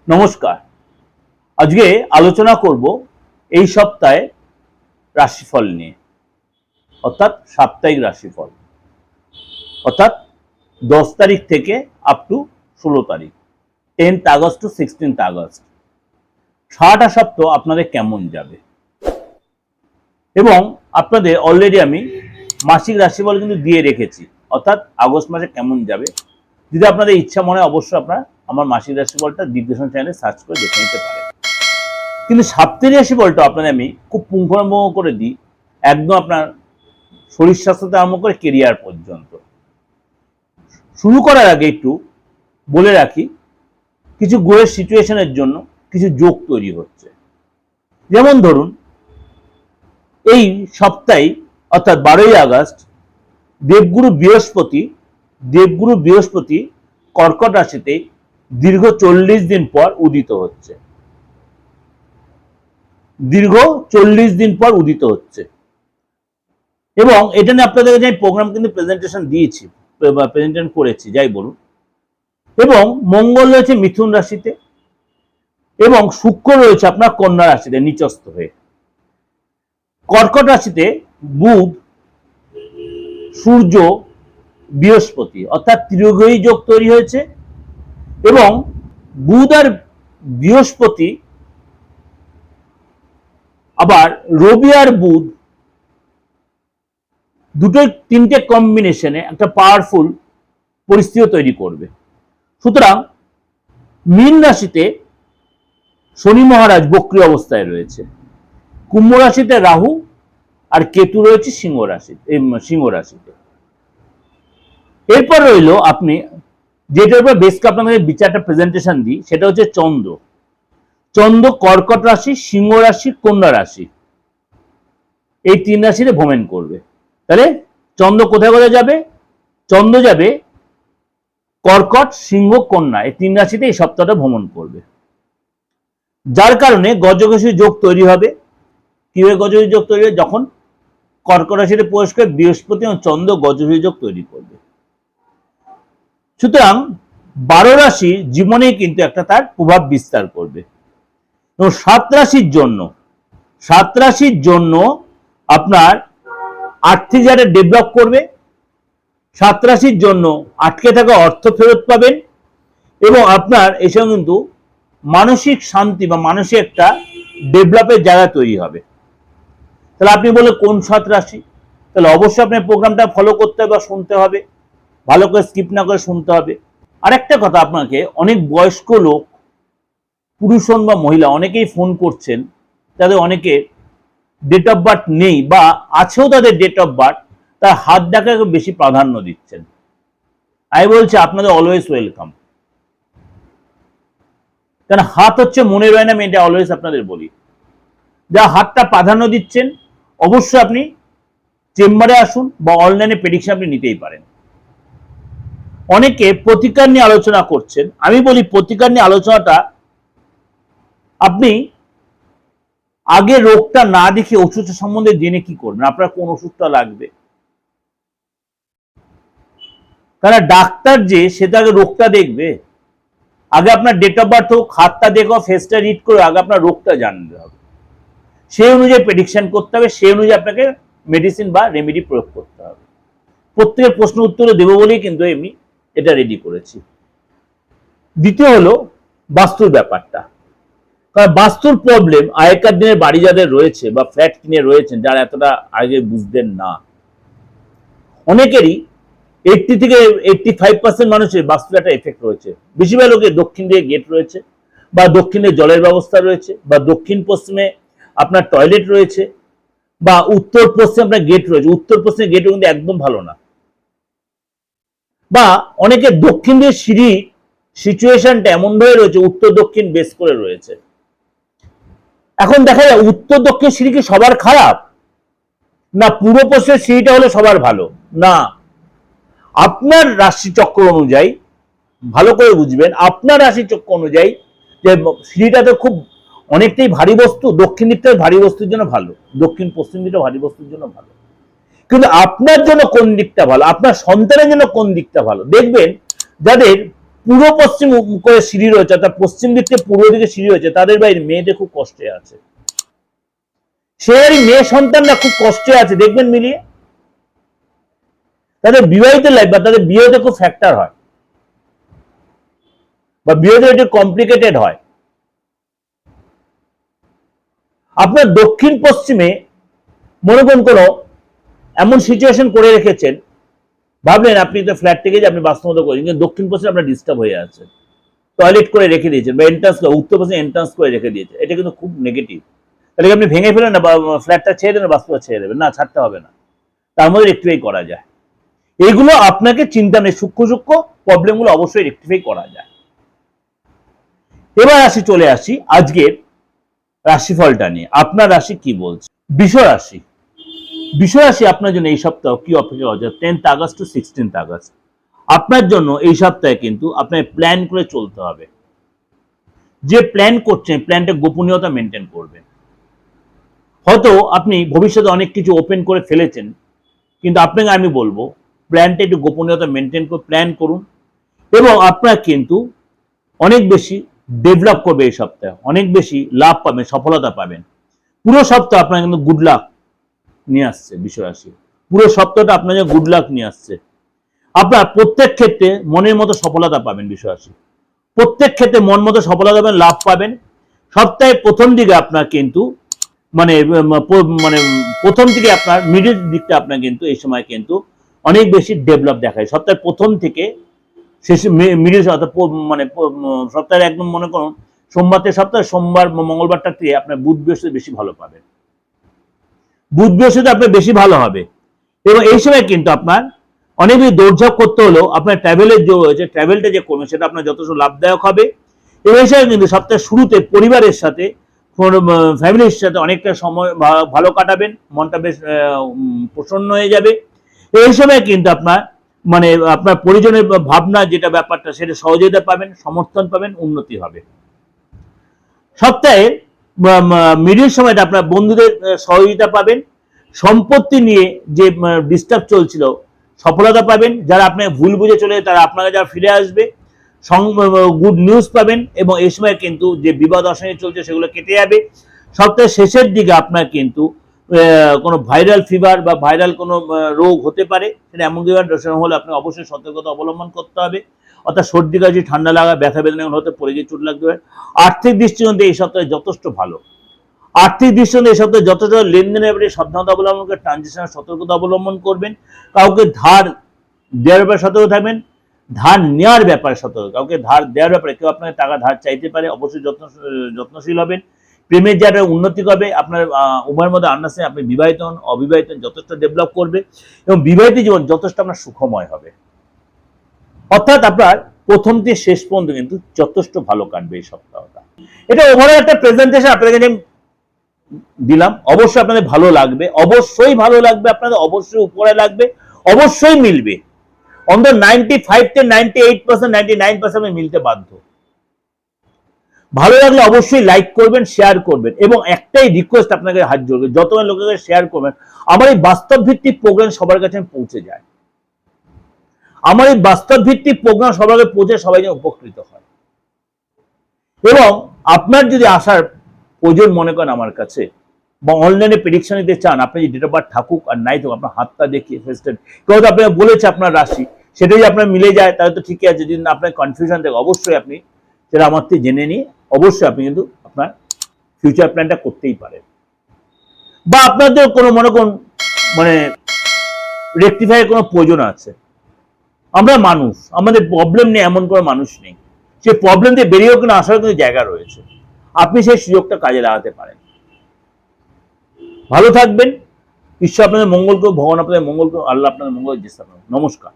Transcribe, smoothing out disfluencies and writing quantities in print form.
নমস্কার। আজকে আলোচনা করব এই সপ্তাহে রাশিফল নিয়ে, অর্থাৎ সাপ্তাহিক রাশিফল, অর্থাৎ 10 তারিখ থেকে আপ টু 16 তারিখ, 10th August two 16th August. সারাটা সপ্তাহ আপনাদের কেমন যাবে এবং আপনাদের অলরেডি আমি মাসিক রাশিফল কিন্তু দিয়ে রেখেছি, অর্থাৎ আগস্ট মাসে কেমন যাবে। যদি আপনাদের ইচ্ছা মনে হয় অবশ্যই আপনারা আমার মাসিক রাশিফলটা দিগদর্শন চ্যানেলে সার্চ করে দেখে নিতে পারেন। কিন্তু সাপ্তাহিক রাশিফলটা আপনাদের আমি খুব পুঙ্খানুপুঙ্খ করে দিই, একদম আপনার শরীর স্বাস্থ্য থেকে আরম্ভ করে কেরিয়ার পর্যন্ত। শুরু করার আগে একটু বলে রাখি, কিছু গ্রহের সিচুয়েশনের জন্য কিছু যোগ তৈরি হচ্ছে। যেমন ধরুন, এই সপ্তাহে অর্থাৎ 12ই আগস্ট দেবগুরু বৃহস্পতি কর্কট রাশিতে দীর্ঘ 40 দিন পর উদিত হচ্ছে। এবং এটা নিয়ে আপনাদের কাছে প্রোগ্রাম কিন্তু প্রেজেন্টেশন দিয়েছি, প্রেজেন্টেশন করেছি যাই বলুন। এবং মঙ্গল রয়েছে মিথুন রাশিতে এবং শুক্র রয়েছে আপনার কন্যা রাশিতে নিচস্থ হয়ে। কর্কট রাশিতে বুধ, সূর্য, বৃহস্পতি অর্থাৎ ত্রিগ্রহী যোগ তৈরি হয়েছে। এবং বুধ আর বৃহস্পতি, আবার রবি আর বুধ, দুটো তিনটে কম্বিনেশনে একটা পাওয়ারফুল পরিস্থিতি তৈরি করবে। সুতরাং মীন রাশিতে শনি মহারাজ বক্রী অবস্থায় রয়েছে, কুম্ভ রাশিতে রাহু আর কেতু রয়েছে সিংহ রাশিতে। এরপর রইল আপনি যেটার উপর বেসকে আপনাদের বিচারটা প্রেজেন্টেশন দিই, সেটা হচ্ছে চন্দ্র কর্কট রাশি, সিংহ রাশি, কন্যা রাশি, এই 3 রাশিতে ভ্রমণ করবে। তাহলে চন্দ্র কোথায় কোথায় যাবে? চন্দ্র যাবে কর্কট, সিংহ, কন্যা, এই 3 রাশিতে এই সপ্তাহটা ভ্রমণ করবে। যার কারণে গজকেশরী যোগ তৈরি হবে। কিভাবে গজকেশরী যোগ তৈরি হবে? যখন কর্কট রাশিতে প্রবেশ করে বৃহস্পতি এবং চন্দ্র গজকেশরী যোগ তৈরি করবে। সুতরাং 12 রাশির জীবনে কিন্তু একটা তার প্রভাব বিস্তার করবে। এবং 7 রাশির জন্য আপনার আর্থিক জায়গাটা ডেভেলপ করবে। 7 রাশির জন্য আটকে থাকা অর্থ ফেরত পাবেন এবং আপনার এসব কিন্তু মানসিক শান্তি বা মানসিক একটা ডেভেলপের জায়গা তৈরি হবে। তাহলে আপনি বলে কোন 7 রাশি? তাহলে অবশ্যই আপনার প্রোগ্রামটা ফলো করতে হবে বা শুনতে হবে, ভালো করে স্কিপ না করে শুনতে হবে। আরেকটা কথা, আপনাকে অনেক বয়স্ক লোক, পুরুষ হন বা মহিলা, অনেকেই ফোন করছেন, তাদের অনেকে ডেট অফ বার্থ নেই বা আছেও তাদের ডেট অফ বার্থ, তার হাত দেখাকে বেশি প্রাধান্য দিচ্ছেন। আমি বলছি আপনাদের অলওয়েজ ওয়েলকাম, কারণ হাত হচ্ছে মনের বায়না, আমি এটা অলওয়েজ আপনাদের বলি। যা হাতটা প্রাধান্য দিচ্ছেন, অবশ্যই আপনি চেম্বারে আসুন বা অনলাইনে প্রেডিকশন আপনি নিতেই পারেন। অনেকে প্রতিকার নিয়ে আলোচনা করছেন, আমি বলি প্রতিকার নিয়ে আলোচনাটা আপনি আগে রোগটা না দেখে ওষুধটা সম্বন্ধে জেনে কি করবেন, আপনার কোন ওষুধটা লাগবে। কারণ ডাক্তার যে সেটা আগে রোগটা দেখবে, আগে আপনার ডেট অফ বার্থ হোক, হাতটা দেখো, ফেসটা রিড করে আগে আপনার রোগটা জানতে হবে, সেই অনুযায়ী প্রেডিকশন করতে হবে, সেই অনুযায়ী আপনাকে মেডিসিন বা রেমেডি প্রয়োগ করতে হবে। প্রত্যেকের প্রশ্ন উত্তর দেবো বলেই কিন্তু আমি এটা রেডি করেছি। দ্বিতীয় হলো বাস্তুর ব্যাপারটা, কারণ বাস্তুর প্রবলেম আগেকার দিনের বাড়ি যাদের রয়েছে বা ফ্ল্যাট কিনে রয়েছেন, যারা এতটা আগে বুঝতেন না, অনেকেরই 80 থেকে 85% মানুষের বাস্তুর একটা এফেক্ট রয়েছে। বেশিরভাগ লোকের দক্ষিণ দিকে গেট রয়েছে বা দক্ষিণে জলের ব্যবস্থা রয়েছে বা দক্ষিণ পশ্চিমে আপনার টয়লেট রয়েছে বা উত্তর পশ্চিমে আপনার গেট রয়েছে। উত্তর পশ্চিমে গেট কিন্তু একদম ভালো না। বা অনেকে দক্ষিণ দিকে সিঁড়ি সিচুয়েশনটা এমন ভাবে রয়েছে, উত্তর দক্ষিণ বেস করে রয়েছে। এখন দেখা যায় উত্তর দক্ষিণ সিঁড়ি কি সবার খারাপ? না, পূর্ব পশ্চিমের সিঁড়িটা হলে সবার ভালো না। আপনার রাশি চক্র অনুযায়ী, ভালো করে বুঝবেন, আপনার রাশি চক্র অনুযায়ী যে সিঁড়িটা তো খুব অনেকটাই ভারী বস্তু, দক্ষিণ দিকটা ভারী বস্তুর জন্য ভালো, দক্ষিণ পশ্চিম দিকটা ভারী বস্তুর জন্য ভালো। কিন্তু আপনার জন্য কোন দিকটা ভালো, আপনার সন্তানের জন্য কোন দিকটা ভালো, দেখবেন যাদের পূর্ব পশ্চিম করে সিঁড়ি রয়েছে, অর্থাৎ পশ্চিম দিক থেকে পূর্ব দিকে সিঁড়ি রয়েছে, তাদের বাড়ির মেয়েদের খুব কষ্টে আছে, সেই মেয়ে সন্তানরা খুব কষ্টে আছে, দেখবেন মিলিয়ে তাদের বিবাহিত লাইফ বা তাদের বিয়েতে খুব ফ্যাক্টর হয় বা বিয়েতে একটু কমপ্লিকেটেড হয়। আপনার দক্ষিণ পশ্চিমে মনে করুন কোনো এমন সিচুয়েশন করে রেখেছেন, ভাবলেন আপনি তো ফ্ল্যাট থেকে যে আপনি বাস্তবতা করেছেন, কিন্তু দক্ষিণ পশ্চিমে আপনার ডিস্টার্ব হয়ে আছে, টয়লেট করে রেখে দিয়েছেন বা এন্ট্রান্স উত্তর পশ্চিমে এন্ট্রান্স করে রেখে দিয়েছে, এটা কিন্তু খুব নেগেটিভ। তাহলে আপনি ভেঙে ফেলেন না বা ফ্ল্যাটটা ছেড়ে দেবেন, বাস্তবতা ছেড়ে দেবেন না, ছাড়তে হবে না, তার মধ্যে রেক্টিফাই করা যায়। এগুলো আপনাকে চিন্তা নেই, সূক্ষ্ম সূক্ষ্ম প্রবলেমগুলো অবশ্যই রেক্টিফাই করা যায়। এবার চলে আসি আজকের রাশিফলটা নিয়ে। আপনার রাশি কি বলছে? বৃষ রাশি। বৃষ রাশি আপনার জন্য এই সপ্তাহ কি অপেক্ষা করা যায়? 10th August two 16th August আপনার জন্য এই সপ্তাহে কিন্তু আপনার প্ল্যান করে চলতে হবে। যে প্ল্যান করছেন, প্ল্যানটা গোপনীয়তা মেনটেন করবেন। হয়তো আপনি ভবিষ্যতে অনেক কিছু ওপেন করে ফেলেছেন, কিন্তু আপনাকে আমি বলবো প্ল্যানটা একটু গোপনীয়তা মেনটেন করে প্ল্যান করুন, এবং আপনার কিন্তু অনেক বেশি ডেভেলপ করবে এই সপ্তাহে, অনেক বেশি লাভ পাবেন, সফলতা পাবেন। পুরো সপ্তাহ আপনার কিন্তু গুড লাক নিয়ে আসছে বৃষ রাশি, পুরো সপ্তাহটা আপনার জন্য গুড লাক নিয়ে আসছে। আপনার প্রত্যেক ক্ষেত্রে মনের মতো সফলতা পাবেন বৃষ রাশি, প্রত্যেক ক্ষেত্রে মন মতো সফলতা পাবেন, লাভ পাবেন। সপ্তাহে প্রথম দিকে আপনার কিন্তু মানে মানে প্রথম দিকে আপনার মিডিল দিকটা আপনার কিন্তু এই সময় কিন্তু অনেক বেশি ডেভেলপ দেখায়। সপ্তাহের প্রথম থেকে শেষে মিডিল মানে সপ্তাহের একদম মনে করুন সোমবার থেকে সপ্তাহে সোমবার মঙ্গলবারটা থেকে আপনার বুধ বৃহস্পতি বেশি ভালো পাবেন, বুধ বৃহস্পতি আপনার বেশি ভালো হবে। এবং এই সময় কিন্তু আপনার অনেক বেশি দৌড়ঝাঁপ করতে হলেও আপনার ট্রাভেলের যে রয়েছে, ট্রাভেলটা যে করবে সেটা আপনার যথেষ্ট লাভদায়ক হবে। এবং এই সময় কিন্তু সপ্তাহের শুরুতে পরিবারের সাথে, ফ্যামিলির সাথে অনেকটা সময় ভালো কাটাবেন, মনটা বেশ প্রসন্ন হয়ে যাবে। এই সময় কিন্তু আপনার মানে আপনার পরিজনের ভাবনা যেটা ব্যাপারটা সেটা সহযোগিতা পাবেন, সমর্থন পাবেন, উন্নতি হবে। সপ্তাহে মিডিল সময়টা আপনার বন্ধুদের সহযোগিতা পাবেন, সম্পত্তি নিয়ে যে ডিস্টার্ব চলছিল সফলতা পাবেন, যারা আপনাকে ভুল বুঝে চলে তারা আপনাকে যারা ফিরে আসবে, গুড নিউজ পাবেন। এবং এই সময় কিন্তু যে বিবাদ অশান্তি চলছে সেগুলো কেটে যাবে। সপ্তাহের শেষের দিকে আপনার কিন্তু কোনো ভাইরাল ফিভার বা ভাইরাল কোনো রোগ হতে পারে, সেটা এমন হলে আপনাকে অবশ্যই সতর্কতা অবলম্বন করতে হবে, অর্থাৎ সর্দি কাশি, ঠান্ডা লাগা, ব্যথা বেদনা হতে পড়ে গিয়ে চোট লাগতে পারে। আর্থিক দৃষ্টিকোণে এই সপ্তাহে যথেষ্ট ভালো, আর্থিক দৃষ্টিকোণে এই সপ্তাহে যথেষ্ট লেনদেনের ব্যাপারে সাবধানতা অবলম্বন করে ট্রানজেকশনের সতর্কতা অবলম্বন করবেন। কাউকে ধার দেওয়ার ব্যাপারে সতর্ক থাকবেন, ধার নেওয়ার ব্যাপারে সতর্ক, কাউকে ধার দেওয়ার ব্যাপারে কেউ আপনাকে টাকা ধার চাইতে পারে, অবশ্যই যত্নশীল হবেন। প্রেমের জায়গাটা উন্নতি করবে, আপনার উভয়ের মধ্যে আন্ডারস্ট্যান্ডিং, আপনি বিবাহিত হন অবিবাহিত যথেষ্ট ডেভেলপ করবে, এবং বিবাহিত জীবন যথেষ্ট আপনার সুখময় হবে। অর্থাৎ আপনার প্রথম থেকে শেষ পর্যন্ত কিন্তু যথেষ্ট ভালো কাটবে এই সপ্তাহটা। এটা ওভারঅল একটা প্রেজেন্টেশন আপনাদের কাছে দিলাম, অবশ্যই আপনাদের ভালো লাগবে, অবশ্যই ভালো লাগবে, আপনাদের অবশ্যই উপরে লাগবে, অবশ্যই মিলবে। অন্তত 95 থেকে 98%, 99% মিলতে বাধ্য। ভালো লাগলে অবশ্যই লাইক করবেন, শেয়ার করবেন, এবং একটাই রিকোয়েস্ট আপনাকে হাত জোড়বে, যতজন লোকের শেয়ার করবেন আমার এই বাস্তব ভিত্তিক প্রোগ্রাম সবার কাছে পৌঁছে যায়, আমার এই বাস্তব ভিত্তিক প্রোগ্রাম সবার কাছে পৌঁছে সবাই যেন উপকৃত হয়। এবং আপনার যদি আসার প্রয়োজন মনে করেন আমার কাছে বা অনলাইনে প্রেডিকশন নিতে চান, আপনি যে ডেট অফ বার্থ থাকুক আর নাই থাকুক, আপনার হাতটা দেখিয়ে ফেস্টেড কেউ তো আপনাকে বলেছে আপনার রাশি, সেটা যদি আপনার মিলে যায় তাহলে তো ঠিকই আছে। যদি আপনার কনফিউশন থাকে অবশ্যই আপনি সেটা আমার থেকে জেনে নিয়ে অবশ্যই আপনি কিন্তু আপনার ফিউচার প্ল্যানটা করতেই পারেন। বা আপনাদের কোনো মনে করুন মানে রেকটিফাইয়ের কোনো প্রয়োজন আছে, আমরা মানুষ, আমাদের প্রবলেম নেই এমন কোনো মানুষ নেই, সেই প্রবলেম দিয়ে বেরিয়েও কিন্তু আসার কিন্তু জায়গা রয়েছে, আপনি সেই সুযোগটা কাজে লাগাতে পারেন। ভালো থাকবেন, ঈশ্বর আপনাদের মঙ্গল করুন, ভগবান আপনাদের মঙ্গল করুন, আল্লাহ আপনাদের মঙ্গল চেষ্টা করুন। নমস্কার।